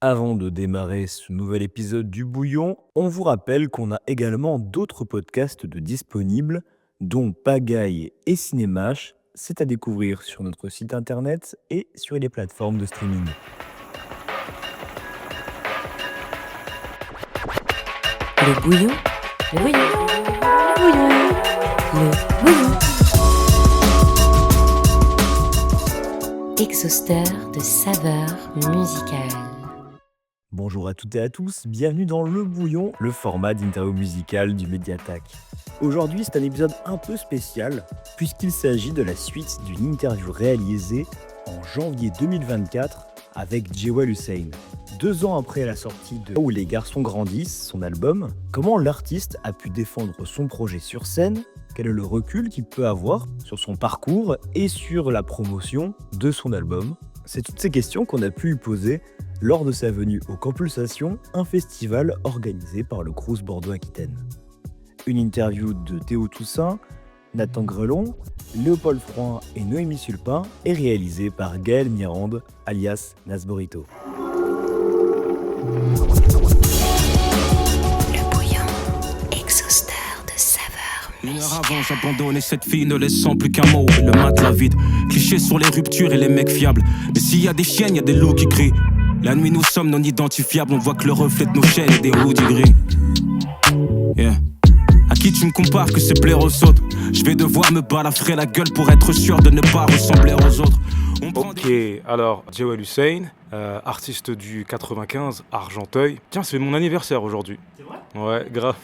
Avant de démarrer ce nouvel épisode du Bouillon, on vous rappelle qu'on a également d'autres podcasts de disponibles, dont Pagaille et Cinémash. C'est à découvrir sur notre site internet et sur les plateformes de streaming. Le bouillon, le bouillon, le bouillon, le bouillon. Exhausteur de saveurs musicales. Bonjour à toutes et à tous, bienvenue dans Le Bouillon, le format d'interview musicale du Mediatak. Aujourd'hui, c'est un épisode un peu spécial, puisqu'il s'agit de la suite d'une interview réalisée en janvier 2024 avec Jewel Hussein. 2 ans après la sortie de Où les garçons grandissent, son album, comment l'artiste a pu défendre son projet sur scène, quel est le recul qu'il peut avoir sur son parcours et sur la promotion de son album. C'est toutes ces questions qu'on a pu lui poser lors de sa venue au Compulsation, un festival organisé par le Crous Bordeaux-Aquitaine. Une interview de Théo Toussaint, Nathan Grelon, Léopold Froin et Noémie Sulpin est réalisée par Gaël Mirande, alias Nasborito. Le bouillon, exhausteur de saveurs Une heure musicales. avant, j'abandonne et cette fille ne laissant plus qu'un mot et le matelas vide. Cliché sur les ruptures et les mecs fiables. Mais s'il y a des chiennes, il y a des loups qui crient. La nuit, nous sommes non identifiables. On voit que le reflet de nos chaînes est des hoodies gris. Yeah. À qui tu me compares que c'est plaire aux autres? Je vais devoir me balafrer la gueule pour être sûr de ne pas ressembler aux autres. Ok, alors Jewel Hussein, artiste du 95, Argenteuil. Tiens, c'est mon anniversaire aujourd'hui. C'est vrai? Ouais, grave.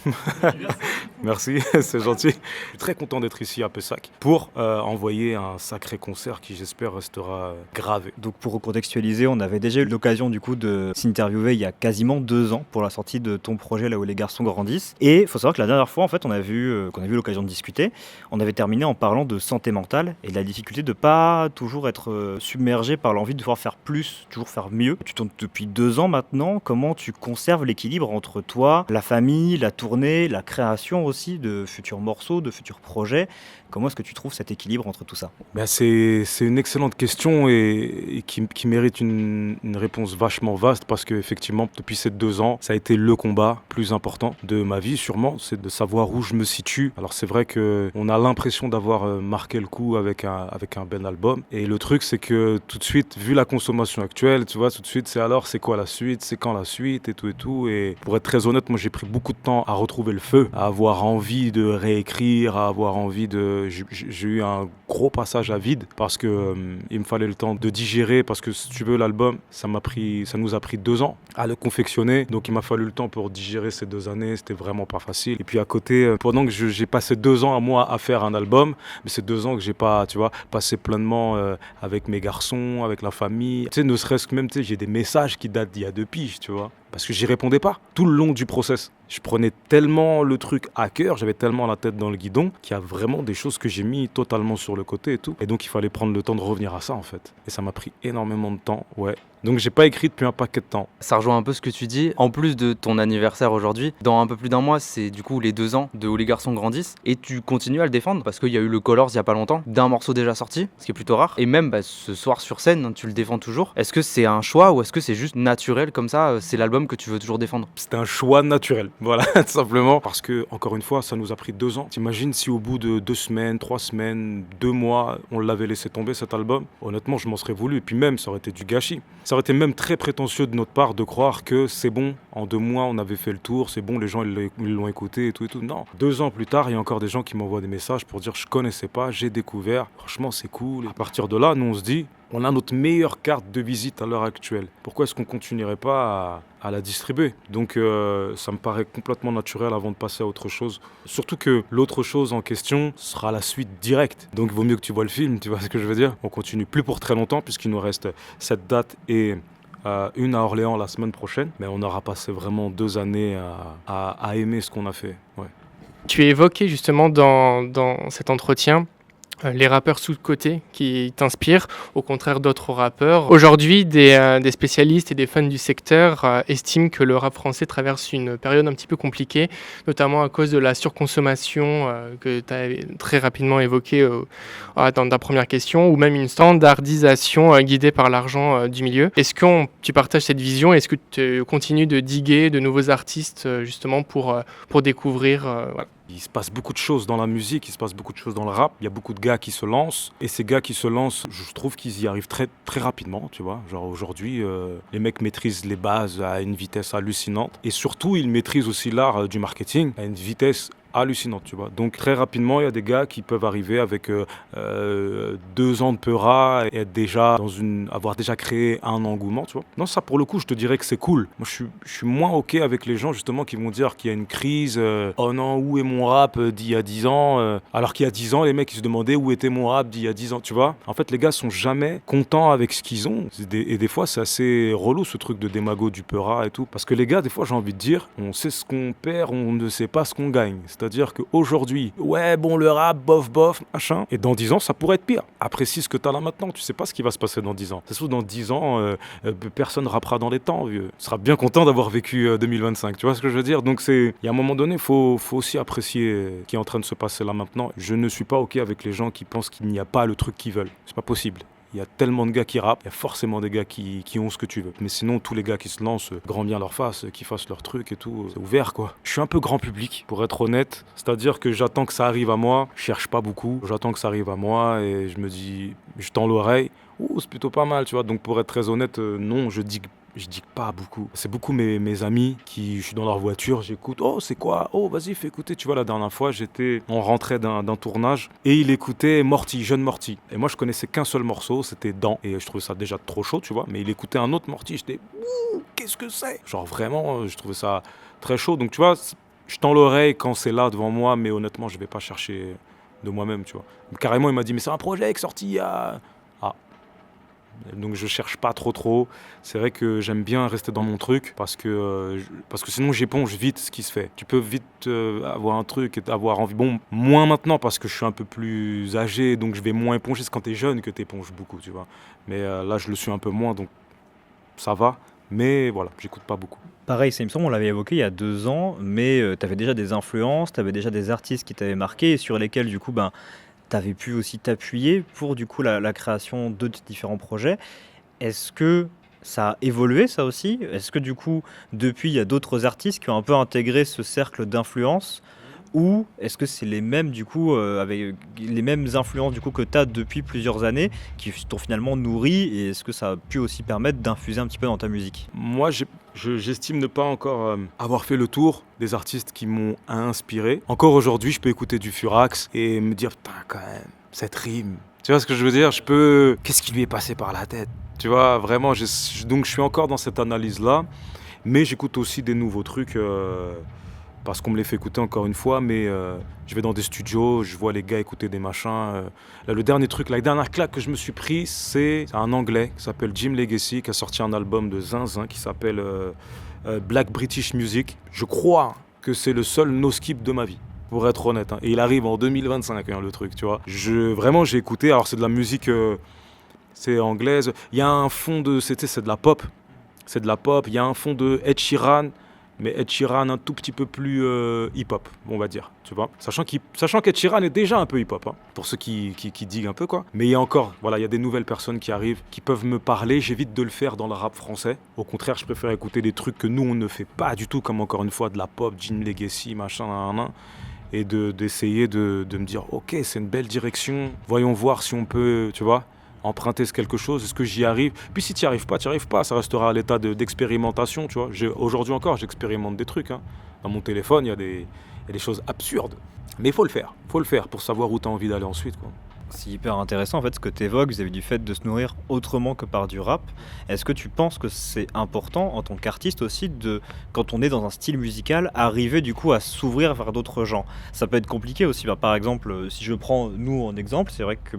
Merci, c'est gentil. Je suis très content d'être ici à Pessac pour envoyer un sacré concert qui j'espère restera gravé. Donc pour recontextualiser, on avait déjà eu l'occasion du coup de s'interviewer il y a quasiment 2 ans pour la sortie de ton projet Là où les garçons grandissent. Et il faut savoir que la dernière fois, en fait, qu'on a eu l'occasion de discuter, on avait terminé en parlant de santé mentale et de la difficulté de pas toujours être submergé par l'envie de devoir faire plus, toujours faire mieux. Tu tournes depuis 2 ans maintenant. Comment tu conserves l'équilibre entre toi, la famille, la tournée, la création aussi de futurs morceaux, de futurs projets? Comment est-ce que tu trouves cet équilibre entre tout ça? Ben c'est une excellente question et qui mérite une réponse vachement vaste parce qu'effectivement, depuis ces 2 ans, ça a été le combat plus important de ma vie sûrement, c'est de savoir où je me situe. Alors c'est vrai qu'on a l'impression d'avoir marqué le coup avec un bel album et le truc c'est que tout de suite, vu la consommation actuelle, tu vois, tout de suite c'est quoi la suite, c'est quand la suite et tout. Et pour être très honnête, moi j'ai pris beaucoup de temps à retrouver le feu, à avoir envie de réécrire, à avoir envie de... J'ai eu un gros passage à vide parce que il me fallait le temps de digérer parce que si tu veux l'album ça nous a pris 2 ans à le confectionner, donc il m'a fallu le temps pour digérer ces 2 années, c'était vraiment pas facile. Et puis à côté, pendant que j'ai passé 2 ans à moi à faire un album, mais c'est 2 ans que j'ai pas, tu vois, passé pleinement avec mes garçons, avec la famille, tu sais, ne serait-ce que même, tu sais, j'ai des messages qui datent d'il y a 2 piges, tu vois, parce que j'y répondais pas tout le long du process. Je prenais tellement le truc à cœur, j'avais tellement la tête dans le guidon qu'il y a vraiment des choses que j'ai mis totalement sur le côté et tout. Et donc il fallait prendre le temps de revenir à ça en fait. Et ça m'a pris énormément de temps, ouais. Donc j'ai pas écrit depuis un paquet de temps. Ça rejoint un peu ce que tu dis. En plus de ton anniversaire aujourd'hui, dans un peu plus d'un mois, c'est du coup les 2 ans de Où les garçons grandissent. Et tu continues à le défendre parce qu'il y a eu le Colors il y a pas longtemps, d'un morceau déjà sorti, ce qui est plutôt rare. Et même ce soir sur scène, tu le défends toujours. Est-ce que c'est un choix ou est-ce que c'est juste naturel comme ça? C'est l'album que tu veux toujours défendre? C'était un choix naturel, voilà, tout simplement. Parce que, encore une fois, ça nous a pris 2 ans. T'imagines si au bout de 2 semaines, 3 semaines, 2 mois, on l'avait laissé tomber cet album? Honnêtement, je m'en serais voulu. Et puis même, ça aurait été du gâchis. Ça aurait été même très prétentieux de notre part de croire que c'est bon, en 2 mois on avait fait le tour, c'est bon, les gens ils l'ont écouté et tout. Non, 2 ans plus tard, il y a encore des gens qui m'envoient des messages pour dire je connaissais pas, j'ai découvert, franchement c'est cool. Et à partir de là, nous on se dit, on a notre meilleure carte de visite à l'heure actuelle. Pourquoi est-ce qu'on continuerait pas à la distribuer? Donc ça me paraît complètement naturel avant de passer à autre chose. Surtout que l'autre chose en question sera la suite directe. Donc il vaut mieux que tu vois le film, tu vois ce que je veux dire? On continue plus pour très longtemps puisqu'il nous reste cette date et une à Orléans la semaine prochaine. Mais on aura passé vraiment 2 années à aimer ce qu'on a fait. Ouais. Tu es évoqué justement dans cet entretien les rappeurs sous-cotés qui t'inspirent, au contraire d'autres rappeurs. Aujourd'hui, des spécialistes et des fans du secteur estiment que le rap français traverse une période un petit peu compliquée, notamment à cause de la surconsommation que tu as très rapidement évoquée dans ta première question, ou même une standardisation guidée par l'argent du milieu. Est-ce que tu partages cette vision? Est-ce que tu continues de diguer de nouveaux artistes justement pour découvrir voilà. Il se passe beaucoup de choses dans la musique, il se passe beaucoup de choses dans le rap. Il y a beaucoup de gars qui se lancent. Et ces gars qui se lancent, je trouve qu'ils y arrivent très, très rapidement, tu vois. Genre aujourd'hui, les mecs maîtrisent les bases à une vitesse hallucinante. Et surtout, ils maîtrisent aussi l'art du marketing à une vitesse hallucinante, tu vois. Donc très rapidement, il y a des gars qui peuvent arriver avec 2 ans de Peura et être déjà avoir déjà créé un engouement, tu vois. Non, ça pour le coup, je te dirais que c'est cool. Moi, je suis moins ok avec les gens justement qui vont dire qu'il y a une crise. Oh non, où est mon rap d'il y a 10 ans alors qu'il y a 10 ans, les mecs ils se demandaient où était mon rap d'il y a 10 ans, tu vois. En fait, les gars sont jamais contents avec ce qu'ils ont. Et des fois, c'est assez relou ce truc de démago du Peura et tout. Parce que les gars, des fois, j'ai envie de dire, on sait ce qu'on perd, on ne sait pas ce qu'on gagne. C'est-à-dire qu'aujourd'hui, ouais, bon, le rap, bof, machin. Et dans 10 ans, ça pourrait être pire. Apprécie ce que t'as là maintenant. Tu sais pas ce qui va se passer dans 10 ans. C'est sûr, dans 10 ans, personne rappera dans les temps, vieux. Tu seras bien content d'avoir vécu 2025. Tu vois ce que je veux dire? Donc, il y a un moment donné, il faut aussi apprécier ce qui est en train de se passer là maintenant. Je ne suis pas OK avec les gens qui pensent qu'il n'y a pas le truc qu'ils veulent. C'est pas possible. Il y a tellement de gars qui rappent, il y a forcément des gars qui ont ce que tu veux. Mais sinon, tous les gars qui se lancent, grand bien leur face, qui fassent leur truc et tout, c'est ouvert quoi. Je suis un peu grand public, pour être honnête. C'est-à-dire que j'attends que ça arrive à moi, je cherche pas beaucoup. J'attends que ça arrive à moi et je me dis, je tends l'oreille. Ouh, c'est plutôt pas mal, tu vois. Donc pour être très honnête, non, je digue pas beaucoup. C'est beaucoup mes amis je suis dans leur voiture, j'écoute. Oh, c'est quoi? Oh, vas-y, fais écouter. Tu vois, la dernière fois, on rentrait d'un tournage et il écoutait Morty, Jeune Morty. Et moi, je connaissais qu'un seul morceau, c'était Dans. Et je trouvais ça déjà trop chaud, tu vois. Mais il écoutait un autre Morty, j'étais, ouh, qu'est-ce que c'est? Genre vraiment, je trouvais ça très chaud. Donc, tu vois, je tends l'oreille quand c'est là devant moi, mais honnêtement, je vais pas chercher de moi-même, tu vois. Carrément, il m'a dit, mais c'est un projet qui est sorti il y a... Donc je cherche pas trop. C'est vrai que j'aime bien rester dans mon truc parce que sinon j'éponge vite ce qui se fait. Tu peux vite avoir un truc et avoir envie. Bon, moins maintenant parce que je suis un peu plus âgé, donc je vais moins éponger. C'est quand t'es jeune que t'éponges beaucoup, tu vois. Mais là je le suis un peu moins, donc ça va. Mais voilà, j'écoute pas beaucoup. Pareil, ça il me semble, on l'avait évoqué il y a 2 ans, mais tu avais déjà des influences, tu avais déjà des artistes qui t'avaient marqué et sur lesquels du coup, tu avais pu aussi t'appuyer pour du coup la création de différents projets. Est-ce que ça a évolué ça aussi? Est-ce que du coup, depuis, il y a d'autres artistes qui ont un peu intégré ce cercle d'influence? Ou est-ce que c'est les mêmes du coup, avec les mêmes influences du coup que tu as depuis plusieurs années qui t'ont finalement nourri et est-ce que ça a pu aussi permettre d'infuser un petit peu dans ta musique? Moi, j'estime ne pas encore avoir fait le tour des artistes qui m'ont inspiré. Encore aujourd'hui, je peux écouter du Furax et me dire, putain, quand même, cette rime. Tu vois ce que je veux dire? Qu'est-ce qui lui est passé par la tête? Tu vois, vraiment, donc je suis encore dans cette analyse-là. Mais j'écoute aussi des nouveaux trucs parce qu'on me les fait écouter encore une fois. Mais je vais dans des studios, je vois les gars écouter des machins. Là, la dernière claque que je me suis pris, c'est un Anglais qui s'appelle Jim Legacy, qui a sorti un album de zinzin qui s'appelle Black British Music. Je crois que c'est le seul no-skip de ma vie, pour être honnête. Et il arrive en 2025, le truc, tu vois. Vraiment, j'ai écouté. Alors, c'est de la musique... c'est anglaise. Il y a un fond c'est de la pop. C'est de la pop. Il y a un fond de Ed Sheeran, mais Ed Sheeran un tout petit peu plus hip-hop, on va dire, tu vois. Sachant qu'Ed Sheeran est déjà un peu hip-hop, hein, pour ceux qui diguent un peu, quoi. Mais il y a encore, voilà, il y a des nouvelles personnes qui arrivent, qui peuvent me parler. J'évite de le faire dans le rap français. Au contraire, je préfère écouter des trucs que nous, on ne fait pas du tout, comme encore une fois, de la pop, Jim Legacy, machin, et d'essayer de me dire, ok, c'est une belle direction. Voyons voir si on peut, tu vois, emprunter quelque chose, est-ce que j'y arrive? Puis si tu n'y arrives pas, ça restera à l'état d'expérimentation, tu vois. Aujourd'hui encore, j'expérimente des trucs, hein. Dans mon téléphone, il y a des choses absurdes. Mais il faut le faire pour savoir où tu as envie d'aller ensuite, quoi. C'est hyper intéressant en fait ce que tu évoques vis-à-vis du fait de se nourrir autrement que par du rap. Est-ce que tu penses que c'est important en tant qu'artiste aussi quand on est dans un style musical, arriver du coup à s'ouvrir vers d'autres genres? Ça peut être compliqué aussi. Par exemple, si je prends nous en exemple, c'est vrai que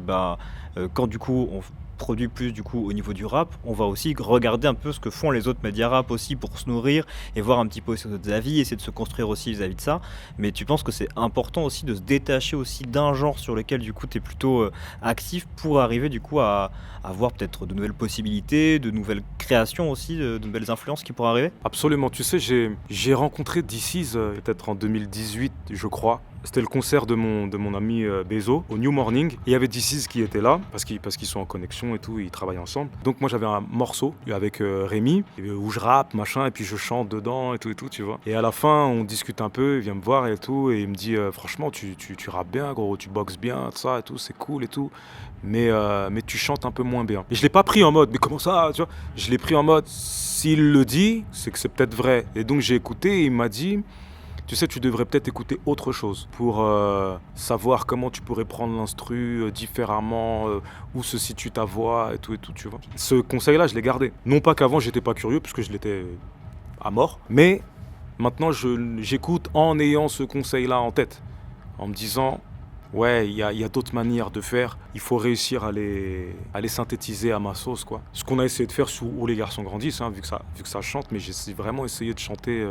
quand du coup produit plus du coup au niveau du rap, on va aussi regarder un peu ce que font les autres médias rap aussi pour se nourrir et voir un petit peu aussi les autres avis, essayer de se construire aussi vis-à-vis de ça. Mais tu penses que c'est important aussi de se détacher aussi d'un genre sur lequel du coup tu es plutôt actif pour arriver du coup à avoir peut-être de nouvelles possibilités, de nouvelles créations aussi, de nouvelles influences qui pourraient arriver? Absolument, tu sais, j'ai rencontré DC's peut-être en 2018, je crois. C'était le concert de mon ami Bezo au New Morning. Et il y avait DC's qui était là parce qu'ils sont en connexion et tout, ils travaillent ensemble. Donc moi j'avais un morceau avec Rémi où je rappe, machin, et puis je chante dedans et tout, tu vois. Et à la fin, on discute un peu, il vient me voir et tout, et il me dit franchement, tu rappes bien, gros, tu boxes bien, ça et tout, c'est cool et tout. Mais tu chantes un peu moins bien. Et je l'ai pas pris en mode, mais comment ça, tu vois. Je l'ai pris en mode, s'il le dit, c'est que c'est peut-être vrai. Et donc j'ai écouté et il m'a dit, tu sais, tu devrais peut-être écouter autre chose pour savoir comment tu pourrais prendre l'instru différemment, où se situe ta voix et tout, tu vois. Ce conseil-là, je l'ai gardé. Non pas qu'avant, j'étais pas curieux, parce que je l'étais à mort, mais maintenant, j'écoute en ayant ce conseil-là en tête, en me disant, ouais, il y a d'autres manières de faire, il faut réussir à les synthétiser à ma sauce, quoi. Ce qu'on a essayé de faire sur Où les garçons grandissent, hein, vu que ça chante, mais j'ai vraiment essayé de chanter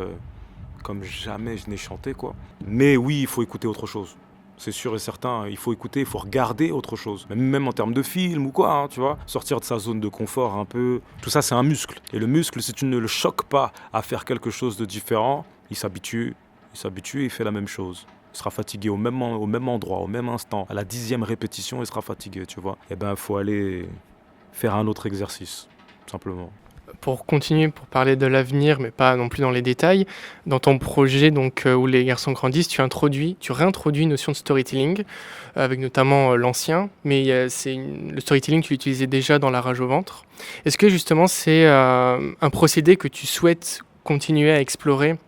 comme jamais je n'ai chanté, quoi. Mais oui, il faut écouter autre chose. C'est sûr et certain, il faut écouter, il faut regarder autre chose. Même en termes de film ou quoi, hein, tu vois. Sortir de sa zone de confort un peu. Tout ça, c'est un muscle. Et le muscle, si tu ne le choques pas à faire quelque chose de différent, il s'habitue et il fait la même chose. Il sera fatigué au même endroit, au même instant. À la 10e répétition, il sera fatigué, tu vois. Eh ben, il faut aller faire un autre exercice, simplement. Pour continuer, pour parler de l'avenir, mais pas non plus dans les détails, dans ton projet donc, Où les garçons grandissent, tu réintroduis une notion de storytelling, avec notamment l'ancien, mais le storytelling, tu l'utilisais déjà dans La rage au ventre. Est-ce que justement c'est un procédé que tu souhaites continuer à explorer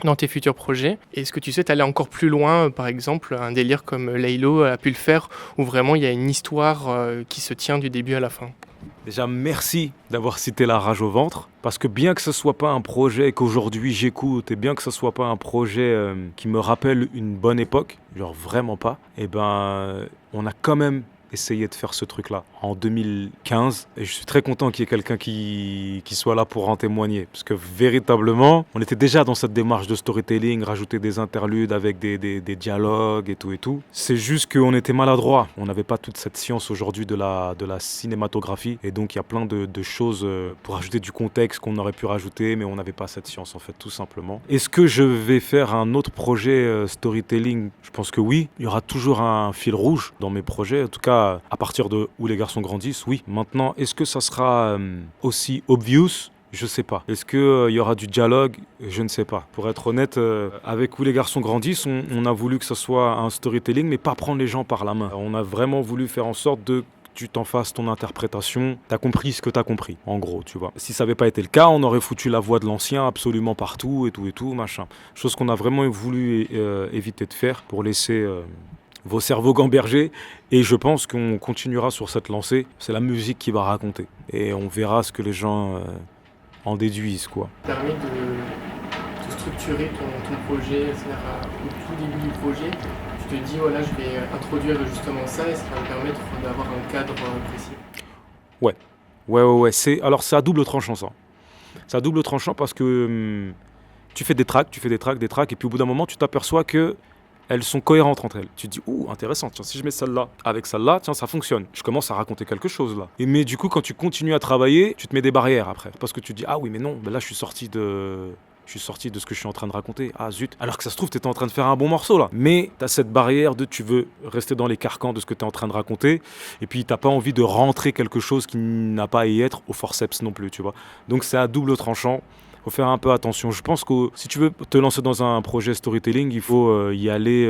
dans tes futurs projets? Est-ce que tu souhaites aller encore plus loin, par exemple, un délire comme Laylo a pu le faire, où vraiment il y a une histoire qui se tient du début à la fin? Déjà, merci d'avoir cité La rage au ventre, parce que bien que ce soit pas un projet qu'aujourd'hui j'écoute, et bien que ce soit pas un projet qui me rappelle une bonne époque, genre vraiment pas, eh ben, on a quand même essayé de faire ce truc-là en 2015, et je suis très content qu'il y ait quelqu'un qui soit là pour en témoigner, parce que véritablement, on était déjà dans cette démarche de storytelling, rajouter des interludes avec des dialogues et tout. C'est juste qu'on était maladroit, on n'avait pas toute cette science aujourd'hui de la cinématographie, et donc il y a plein de choses pour rajouter du contexte qu'on aurait pu rajouter, mais on n'avait pas cette science en fait, tout simplement. Est-ce que je vais faire un autre projet storytelling? Je pense que oui, il y aura toujours un fil rouge dans mes projets, en tout cas à partir de Où les garçons grandissent, oui. Maintenant, est-ce que ça sera aussi obvious? Je sais pas. Est-ce qu'il y aura du dialogue? Je ne sais pas. Pour être honnête, avec Où les garçons grandissent, on a voulu que ce soit un storytelling, mais pas prendre les gens par la main. On a vraiment voulu faire en sorte que tu t'en fasses ton interprétation, t'as compris ce que t'as compris, en gros, tu vois. Si ça n'avait pas été le cas, on aurait foutu la voix de l'ancien absolument partout et tout, machin. Chose qu'on a vraiment voulu éviter de faire pour laisser vos cerveaux gambergés, et je pense qu'on continuera sur cette lancée. C'est la musique qui va raconter, et on verra ce que les gens en déduisent, quoi. Ça permet de structurer ton projet, c'est-à-dire au tout début du projet, tu te dis voilà, je vais introduire justement ça, et ça va me permettre d'avoir un cadre précis. Ouais. C'est à double tranchant, ça. C'est à double tranchant parce que tu fais des tracks, et puis au bout d'un moment, tu t'aperçois que elles sont cohérentes entre elles. Tu te dis, intéressant, tiens, si je mets celle-là avec celle-là, tiens, ça fonctionne. Je commence à raconter quelque chose, là. Mais du coup, quand tu continues à travailler, tu te mets des barrières après. Parce que tu te dis, ah oui, mais non, là, je suis sorti de ce que je suis en train de raconter. Ah zut. Alors que ça se trouve, tu étais en train de faire un bon morceau, là. Mais tu as cette barrière de tu veux rester dans les carcans de ce que tu es en train de raconter. Et puis, tu n'as pas envie de rentrer quelque chose qui n'a pas à y être au forceps non plus, tu vois. Donc, c'est à double tranchant. Faut faire un peu attention. Je pense que si tu veux te lancer dans un projet storytelling, il faut y aller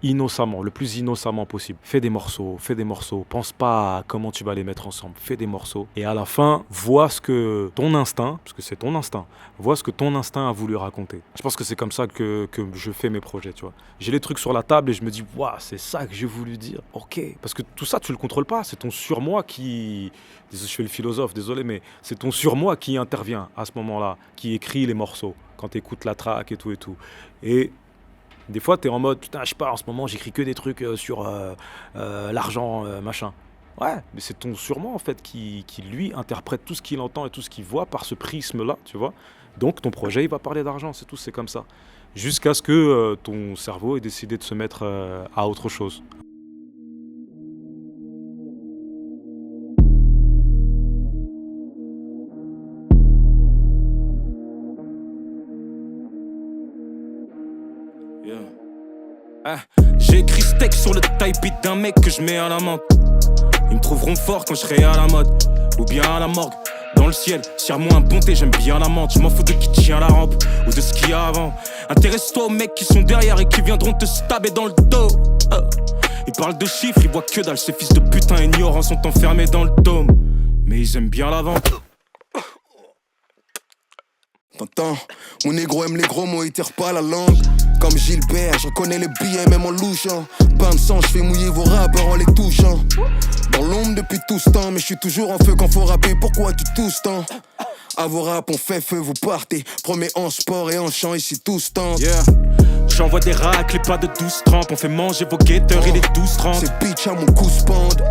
innocemment, le plus innocemment possible. Fais des morceaux. Pense pas à comment tu vas les mettre ensemble. Fais des morceaux. Et à la fin, vois ce que ton instinct, parce que c'est ton instinct, vois ce que ton instinct a voulu raconter. Je pense que c'est comme ça que je fais mes projets, tu vois. J'ai les trucs sur la table et je me dis, waouh, c'est ça que j'ai voulu dire. Ok. Parce que tout ça, tu le contrôles pas. C'est ton surmoi qui... Je fais le philosophe, désolé, mais c'est ton surmoi qui intervient à ce moment-là, qui écrit les morceaux, quand tu écoutes la track et tout. Et des fois, tu es en mode, putain, je sais pas, en ce moment, j'écris que des trucs sur l'argent, machin. Ouais, mais c'est ton sûrement en fait qui lui interprète tout ce qu'il entend et tout ce qu'il voit par ce prisme-là, tu vois. Donc ton projet il va parler d'argent, c'est tout, c'est comme ça. Jusqu'à ce que ton cerveau ait décidé de se mettre à autre chose. Yeah. Ah, j'ai écrit ce texte sur le type beat d'un mec que je mets à la menthe. Ils me trouveront fort quand je serai à la mode, ou bien à la morgue. Dans le ciel, serre-moi un bonté, j'aime bien la menthe. Je m'en fous de qui tient la rampe, ou de ce qu'il y a avant. Intéresse-toi aux mecs qui sont derrière et qui viendront te stabber dans le dos. Ils parlent de chiffres, ils voient que dalle. Ces fils de putain ignorants sont enfermés dans le dôme. Mais ils aiment bien la vente. T'entends, mon négro aime les gros mots, il tire pas la langue. Comme Gilbert, je reconnais les billets même en louchant. Bain de sang, je fais mouiller vos rappeurs en les touchant. Dans l'ombre depuis tout ce temps, mais je suis toujours en feu quand faut rapper. Pourquoi tu tousses tant? À vos rap, on fait feu, vous partez. Promets en sport et en chant, ici tous tentent. Yeah. J'envoie des racles et pas de 12-30. On fait manger vos guetteurs, il est 12-30. Ces bitch à mon cou se pendent.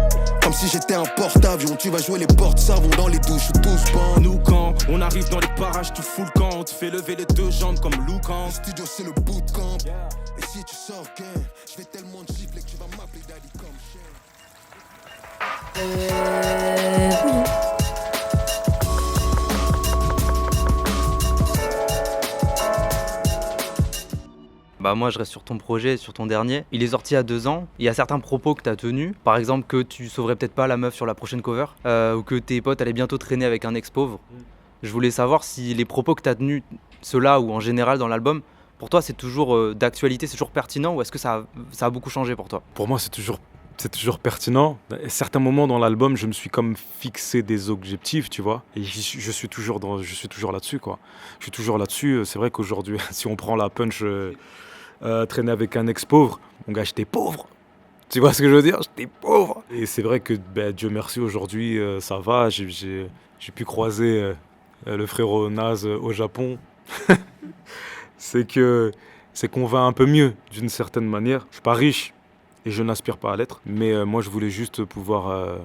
Comme si j'étais un porte-avions. Tu vas jouer les portes-savons dans les douches où tous pendent. Nous quand on arrive dans les parages, tu fous le camp. On te fait lever les deux jambes comme Lucan. Le studio c'est le bootcamp. Et si tu sors gain, je vais tellement te gifler que tu vas m'appeler daddy comme chien. Bah moi je reste sur ton projet, sur ton dernier. Il est sorti il y a 2 ans. Il y a certains propos que tu as tenus. Par exemple que tu sauverais peut-être pas la meuf sur la prochaine cover. Ou que tes potes allaient bientôt traîner avec un ex-pauvre. Je voulais savoir si les propos que tu as tenus, ceux-là ou en général dans l'album, pour toi c'est toujours d'actualité, c'est toujours pertinent ou est-ce que ça a beaucoup changé pour toi? Pour moi, c'est toujours pertinent. À certains moments dans l'album, je me suis comme fixé des objectifs, tu vois. Et je suis toujours là-dessus, quoi. Je suis toujours là-dessus. C'est vrai qu'aujourd'hui, si on prend la punch traîner avec un ex-pauvre, mon gars, j'étais pauvre. Tu vois ce que je veux dire? J'étais pauvre. Et c'est vrai que, Dieu merci, aujourd'hui, ça va. J'ai pu croiser le frérot Naz au Japon. C'est qu'on va un peu mieux, d'une certaine manière. Je suis pas riche. Et je n'aspire pas à l'être, mais moi je voulais juste pouvoir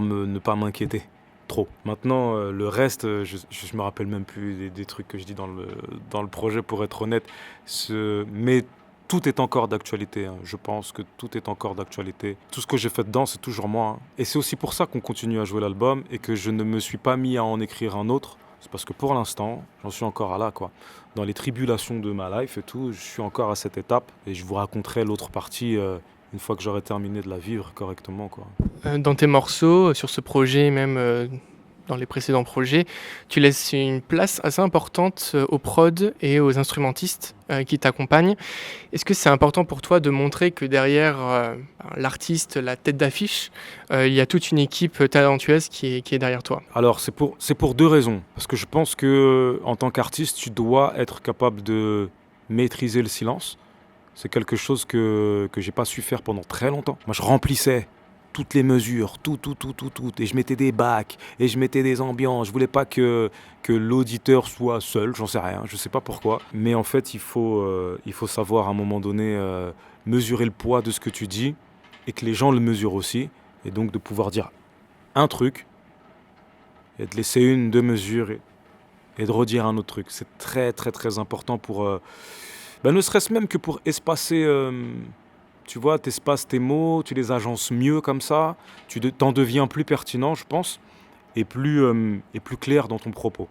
ne pas m'inquiéter trop. Maintenant, le reste, je me rappelle même plus des trucs que je dis dans le projet, pour être honnête. Mais tout est encore d'actualité, hein. Je pense que tout est encore d'actualité. Tout ce que j'ai fait dedans, c'est toujours moi, hein. Et c'est aussi pour ça qu'on continue à jouer l'album et que je ne me suis pas mis à en écrire un autre. C'est parce que pour l'instant, j'en suis encore là, quoi. Dans les tribulations de ma life et tout, je suis encore à cette étape et je vous raconterai l'autre partie une fois que j'aurai terminé de la vivre correctement, quoi. Dans tes morceaux, sur ce projet, même dans les précédents projets, tu laisses une place assez importante aux prods et aux instrumentistes qui t'accompagnent. Est-ce que c'est important pour toi de montrer que derrière l'artiste, la tête d'affiche, il y a toute une équipe talentueuse qui est derrière toi? Alors c'est pour 2 raisons. Parce que je pense que en tant qu'artiste, tu dois être capable de maîtriser le silence. C'est quelque chose que j'ai pas su faire pendant très longtemps. Moi, je remplissais toutes les mesures, tout. Et je mettais des bacs, et je mettais des ambiances. Je voulais pas que l'auditeur soit seul, j'en sais rien, je sais pas pourquoi. Mais en fait, il faut savoir à un moment donné mesurer le poids de ce que tu dis, et que les gens le mesurent aussi. Et donc de pouvoir dire un truc, et de laisser 1-2 mesures, et de redire un autre truc. C'est très important pour... ne serait-ce même que pour espacer... tu vois, t'espaces tes mots, tu les agences mieux comme ça, t'en deviens plus pertinent, je pense, et plus clair dans ton propos.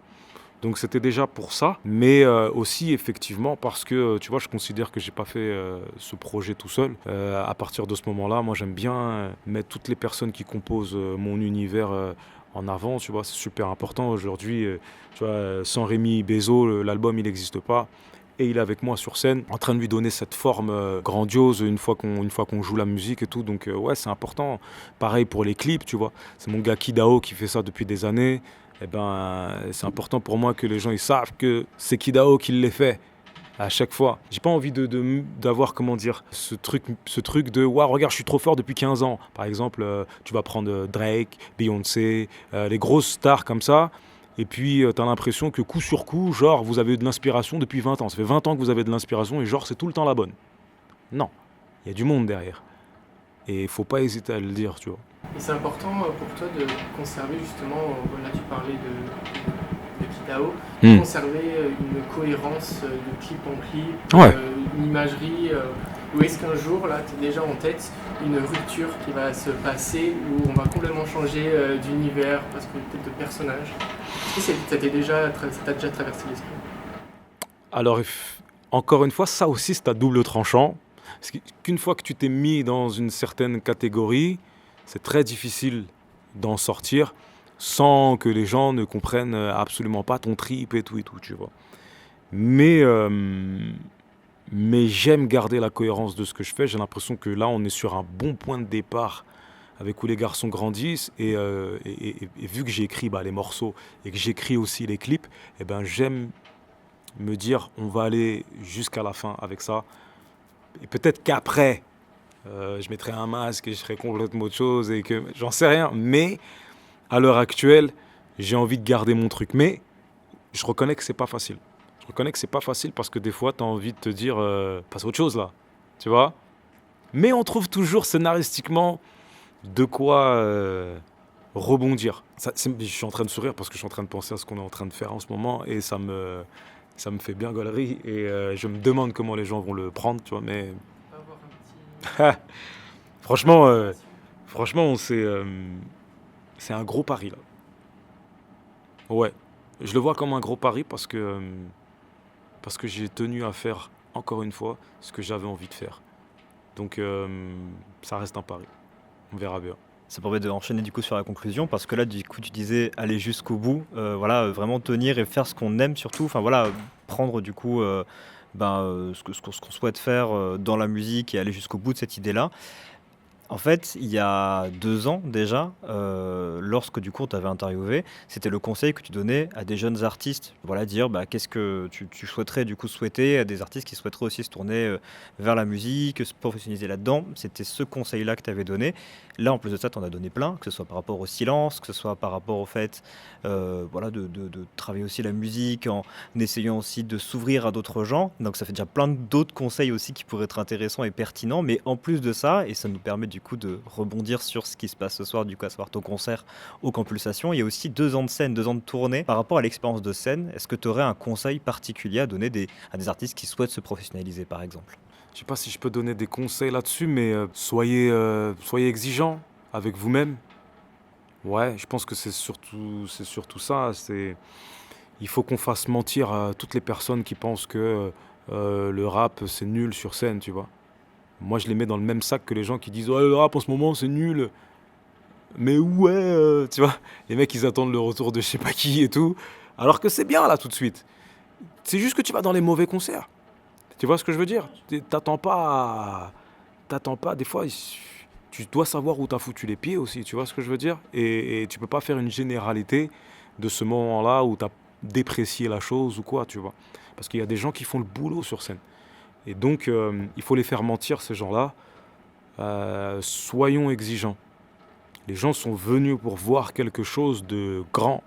Donc c'était déjà pour ça, mais aussi effectivement parce que, tu vois, je considère que j'ai pas fait ce projet tout seul. À partir de ce moment-là, moi j'aime bien mettre toutes les personnes qui composent mon univers en avant, tu vois, c'est super important. Aujourd'hui, tu vois, sans Rémi Bézo, l'album il n'existe pas. Et il est avec moi sur scène, en train de lui donner cette forme grandiose une fois qu'on joue la musique et tout. Donc ouais, c'est important. Pareil pour les clips, tu vois. C'est mon gars Kidao qui fait ça depuis des années. Et c'est important pour moi que les gens ils savent que c'est Kidao qui les fait à chaque fois. J'ai pas envie d'avoir, comment dire, ce truc de waouh, regarde, je suis trop fort depuis 15 ans. Par exemple, tu vas prendre Drake, Beyoncé, les grosses stars comme ça. Et puis, t'as l'impression que coup sur coup, genre, vous avez eu de l'inspiration depuis 20 ans. Ça fait 20 ans que vous avez de l'inspiration et genre, c'est tout le temps la bonne. Non, il y a du monde derrière. Et il faut pas hésiter à le dire, tu vois. Et c'est important pour toi de conserver justement, là tu parlais de Kitao, Mm. conserver une cohérence de clip en clip, Ouais. une imagerie, ou est-ce qu'un jour, là, tu es déjà en tête une rupture qui va se passer, où on va complètement changer d'univers, parce que peut-être de personnage. Est-ce que ça t'a déjà traversé l'esprit? Alors, encore une fois, ça aussi, c'est à double tranchant. Parce qu'une fois que tu t'es mis dans une certaine catégorie, c'est très difficile d'en sortir sans que les gens ne comprennent absolument pas ton trip et tout, tu vois. Mais j'aime garder la cohérence de ce que je fais. J'ai l'impression que là, on est sur un bon point de départ avec Où les garçons grandissent. Et vu que j'ai écrit les morceaux et que j'écris aussi les clips, eh ben, j'aime me dire on va aller jusqu'à la fin avec ça. Et peut-être qu'après, je mettrai un masque et je ferai complètement autre chose et que j'en sais rien. Mais à l'heure actuelle, j'ai envie de garder mon truc. Mais je reconnais que c'est pas facile. Je reconnais que c'est pas facile parce que des fois, tu as envie de te dire passe à autre chose là. Tu vois? Mais on trouve toujours scénaristiquement de quoi rebondir. Je suis en train de sourire parce que je suis en train de penser à ce qu'on est en train de faire en ce moment et ça me fait bien gaulerie et je me demande comment les gens vont le prendre, tu vois, mais franchement, c'est un gros pari là. Ouais, je le vois comme un gros pari parce que j'ai tenu à faire encore une fois ce que j'avais envie de faire. Donc ça reste un pari. On verra bien. Ça permet d'enchaîner du coup sur la conclusion parce que là du coup tu disais aller jusqu'au bout, voilà, vraiment tenir et faire ce qu'on aime surtout, enfin voilà, prendre du coup ce qu'on souhaite faire dans la musique et aller jusqu'au bout de cette idée-là. En fait, il y a 2 ans déjà, lorsque du coup on t'avait interviewé, c'était le conseil que tu donnais à des jeunes artistes. Voilà, dire qu'est-ce que tu souhaiterais du coup souhaiter à des artistes qui souhaiteraient aussi se tourner vers la musique, se professionnaliser là-dedans. C'était ce conseil-là que tu avais donné. Là, en plus de ça, tu en as donné plein, que ce soit par rapport au silence, que ce soit par rapport au fait voilà, de travailler aussi la musique en essayant aussi de s'ouvrir à d'autres genres. Donc ça fait déjà plein d'autres conseils aussi qui pourraient être intéressants et pertinents. Mais en plus de ça, et ça nous permet du coup de rebondir sur ce qui se passe ce soir, du coup à savoir ton concert au Compulsation, il y a aussi 2 ans de scène, 2 ans de tournée. Par rapport à l'expérience de scène, est-ce que tu aurais un conseil particulier à donner à des artistes qui souhaitent se professionnaliser par exemple? Je sais pas si je peux donner des conseils là-dessus, mais soyez exigeants avec vous-même. Ouais, je pense que c'est surtout ça. Il faut qu'on fasse mentir à toutes les personnes qui pensent que le rap c'est nul sur scène, tu vois. Moi, je les mets dans le même sac que les gens qui disent « Ouais, le rap en ce moment, c'est nul. » Mais ouais, tu vois, les mecs, ils attendent le retour de je sais pas qui et tout. Alors que c'est bien, là, tout de suite. C'est juste que tu vas dans les mauvais concerts. Tu vois ce que je veux dire? T'attends pas, des fois, tu dois savoir où t'as foutu les pieds aussi, tu vois ce que je veux dire? Et tu peux pas faire une généralité de ce moment-là où t'as déprécié la chose ou quoi, tu vois. Parce qu'il y a des gens qui font le boulot sur scène. Et donc, il faut les faire mentir, ces gens-là. Soyons exigeants. Les gens sont venus pour voir quelque chose de grand.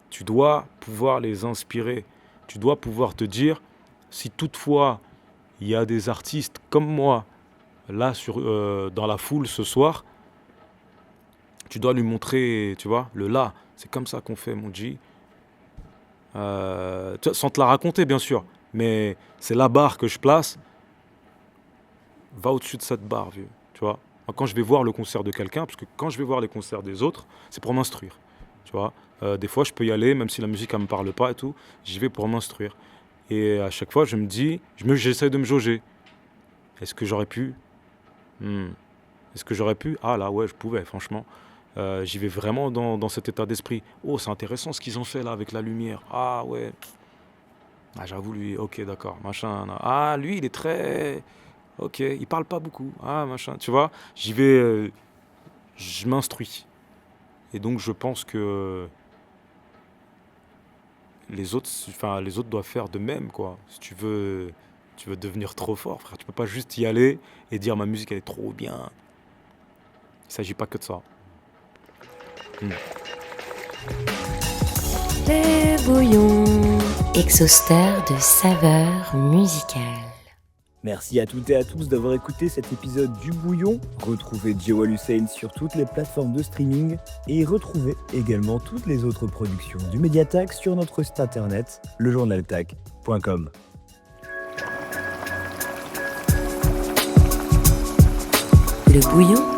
Tu dois pouvoir les inspirer. Tu dois pouvoir te dire, si toutefois, il y a des artistes comme moi, là, dans la foule ce soir, tu dois lui montrer, tu vois, le là. C'est comme ça qu'on fait, mon G. Sans te la raconter, bien sûr. Mais c'est la barre que je place. Va au-dessus de cette barre, vieux. Tu vois. Quand je vais voir le concert de quelqu'un, parce que quand je vais voir les concerts des autres, c'est pour m'instruire. Tu vois. Des fois, je peux y aller, même si la musique ne me parle pas et tout. J'y vais pour m'instruire. Et à chaque fois, je me dis, j'essaie de me jauger. Est-ce que j'aurais pu Est-ce que j'aurais pu? Ah là, ouais, je pouvais, franchement. J'y vais vraiment dans cet état d'esprit. Oh, c'est intéressant ce qu'ils ont fait là avec la lumière. Ah ouais. Ah, j'avoue, lui, ok, d'accord, machin. Ah, lui, il est très... Ok, il parle pas beaucoup. Ah, machin, tu vois. J'y vais... je m'instruis. Et donc, je pense que... les autres doivent faire de même, quoi. Si tu veux devenir trop fort, frère, tu peux pas juste y aller et dire ma musique, elle est trop bien. Il s'agit pas que de ça. Le bouillon, exhausteur de saveurs musicales. Merci à toutes et à tous d'avoir écouté cet épisode du Bouillon. Retrouvez Jewel Hussein sur toutes les plateformes de streaming et retrouvez également toutes les autres productions du Mediatac sur notre site internet, lejournaltac.com. Le Bouillon